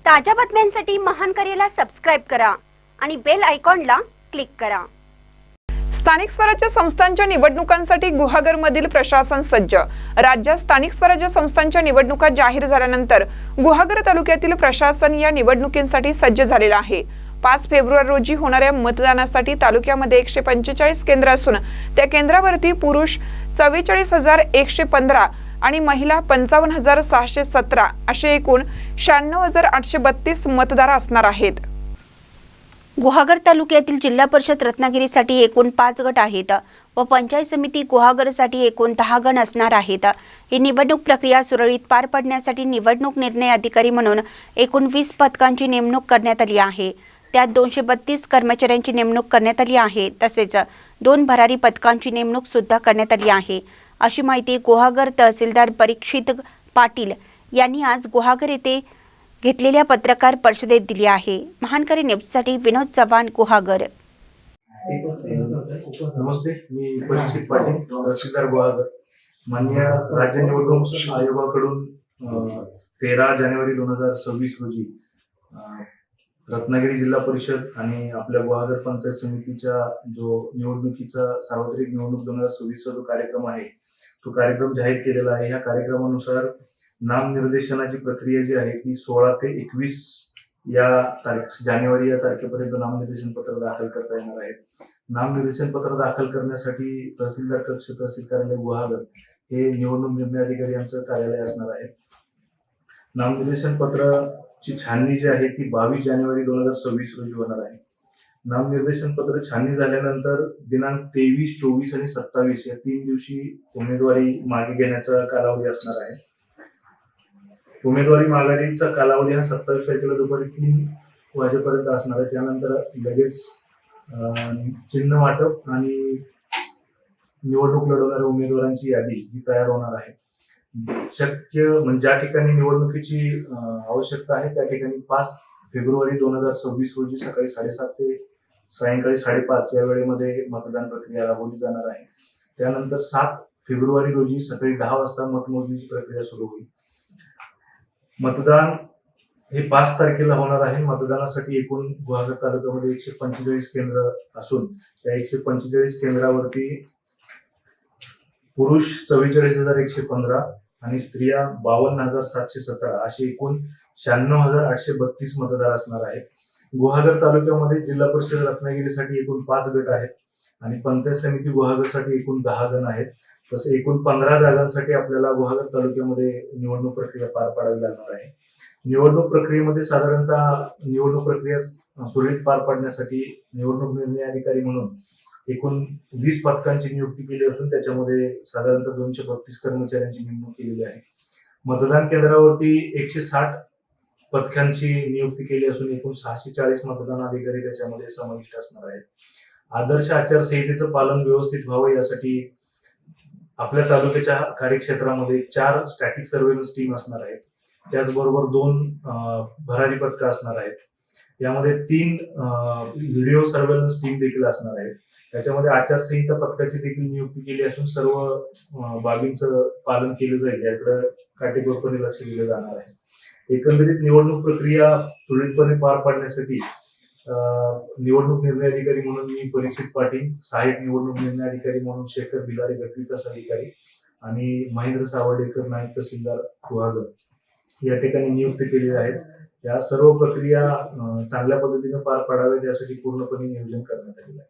ताज्या बातम्यांसाठी महान करेला सबस्क्राइब करा आणि बेल आयकॉनला क्लिक करा। स्थानिक स्वराज्य संस्थांच्या निवडणुकांसाठी गुहागरमधील प्रशासन सज्ज। राज्यात स्थानिक स्वराज्य संस्थांच्या निवडणुका जाहीर झाल्यानंतर गुहागर तालुक्यातील प्रशासन या निवडणुकींसाठी सज्ज झालेले आहे। 5 फेब्रुवारी रोजी होणाऱ्या मतदानासाठी तालुक्यामध्ये 145 केंद्र असून त्या केंद्रावरती पुरुष 44,115 आणि महिला 55,617 असे एकूण 96,832 मतदार असणार आहेत। गुहागर तालुक्यातील जिल्हा परिषद रत्नागिरीसाठी एकूण 5 गट आहेत व पंचायत समिती गुहागरसाठी एकूण 10 गण असणार आहेत। ही निवडणूक प्रक्रिया सुरळीत पार पाडण्यासाठी निवडणूक निर्णय अधिकारी म्हणून एकूण 20 पथकांची नेमणूक करण्यात आली आहे। त्यात 232 कर्मचाऱ्यांची नेमणूक करण्यात आली आहे, तसेच 2 भरारी पथकांची नेमणूक सुद्धा करण्यात आली आहे, अशी माहिती गुहागर तहसीलदार परीक्षित पाटील यांनी आज गुहागर येथे घेतलेल्या पत्रकार परिषदेत दिली आहे। महानकरी न्यूजसाठी विनोद चव्हाण, गुहागर। नमस्ते, मी परीक्षित पाटील, तहसीलदार गुहागर। माननीय राज्य निवडणूक आयोगाकडून 13 जानेवारी 2026 रोजी रत्नागिरी जिल्हा परिषद आणि आपल्या गुहागर पंचायत समितीच्या जो निवडणुकीचा सार्वत्रिक निवडणूक 2026 चा जो कार्यक्रम आहे तो कार्यक्रम जाहीर केलेला आहे। या कार्यक्रमानुसार नामनिर्देशनाची प्रक्रिया जी आहे ती 16 ते 21 या जानेवारी या तारखेपर्यंत नामनिर्देशन पत्र दाखल करता येणार आहे। नामनिर्देशन पत्र दाखल करण्यासाठी तहसीलदार कक्ष, तहसील कार्यालय गुहागर हे निवडणूक निर्णय अधिकारी यांचं कार्यालय असणार आहे। नामनिर्देशन पत्राची छाननी जी आहे ती 22 जानेवारी 2026 रोजी होणार आहे। नामनिर्देशन पत्र छाननी झाल्यानंतर दिनांक 23, 24 आणि 27 या 3 दिवशी उमेदवारी मागे घेण्याचा कालावधी असणार आहे। उमेदवारी माघारीचा कालावधी हा 27 तारखेला दुपारी 3 वाजेपर्यंत असणार आहे। त्यानंतर लगेच चिन्ह वाटप आणि निवडणूक लढवणाऱ्या उमेदवारांची यादी ही तयार होणार आहे। शक्य म्हणजे ज्या ठिकाणी निवडणुकीची आवश्यकता आहे त्या ठिकाणी 5 फेब्रुवारी 2026 रोजी सकाळी 7:30 ते सायंकाळी 5:30 या वेळेमध्ये मतदान प्रक्रिया राबवली जाणार आहे। त्यानंतर 7 फेब्रुवारी रोजी सकाळी 10 वाजता मतमोजणीची प्रक्रिया सुरू होईल। मतदान हे 5 तारखेला होणार आहे। मतदानासाठी एकूण गुहागर तालुक्यामध्ये 145 केंद्र असून त्या 145 केंद्रावरती पुरुष 44,115 आणि स्त्रिया 52,717 असे एकूण 96,832 मतदार असणार आहेत। गुहागर तालुक्यामध्ये जिल्हा परिषद रत्नागिरीसाठी एकूण 5 गट आहेत आणि पंचायत समिती गुहागरसाठी एकूण 10 गण आहेत। तसे एकूण 15 जागांसाठी आपल्याला गुहागर तालुक्यामध्ये निवडणूक प्रक्रिया पार पाडावी लागणार आहे। निवडणूक प्रक्रियेमध्ये साधारणतः निवडणूक प्रक्रिया सुरळीत पार पाडण्यासाठी निवडणूक निर्णय अधिकारी म्हणून एकूण 20 पथकांची नियुक्ती केली असून त्याच्यामध्ये साधारणतः 232 कर्मचाऱ्यांची नेमणूक केलेली आहे। मतदान केंद्रावरती 160 पथकांची नियुक्ती केली असून एकूण 640 मतदान अधिकारी त्याच्यामध्ये समाविष्ट असणार आहेत। आदर्श आचारसंहितेचं पालन व्यवस्थित व्हावं यासाठी आपल्या तालुक्याच्या कार्यक्षेत्रामध्ये 4 स्टॅटिक सर्व्हेलन्स टीम असणार आहेत। त्याचबरोबर 2 भरारी पथकं असणार आहेत। यामध्ये 3 व्हिडिओ सर्व्हेलन्स टीम देखील असणार आहेत। त्याच्यामध्ये आचारसंहिता पथकाची देखील नियुक्ती केली असून सर्व बाबींचं पालन केलं जाईल याकडे काटेकोरपणे लक्ष दिलं जाणार आहे। एकंदरीत निवडणूक प्रक्रिया सुरळीतपणे पार पाडण्यासाठी निवडणूक निर्णय अधिकारी म्हणून मी परीक्षित पाटील, सहाय्यक निवडणूक निर्णय अधिकारी म्हणून शेखर भिलारे गटविकास अधिकारी आणि महेंद्र सावर्डेकर नायब तहसीलदार गुहागर या ठिकाणी नियुक्त केलेले आहेत। या सर्व प्रक्रिया चांगल्या पद्धतीने पार पाडाव्यात यासाठी पूर्णपणे नियोजन करण्यात आलेलं आहे।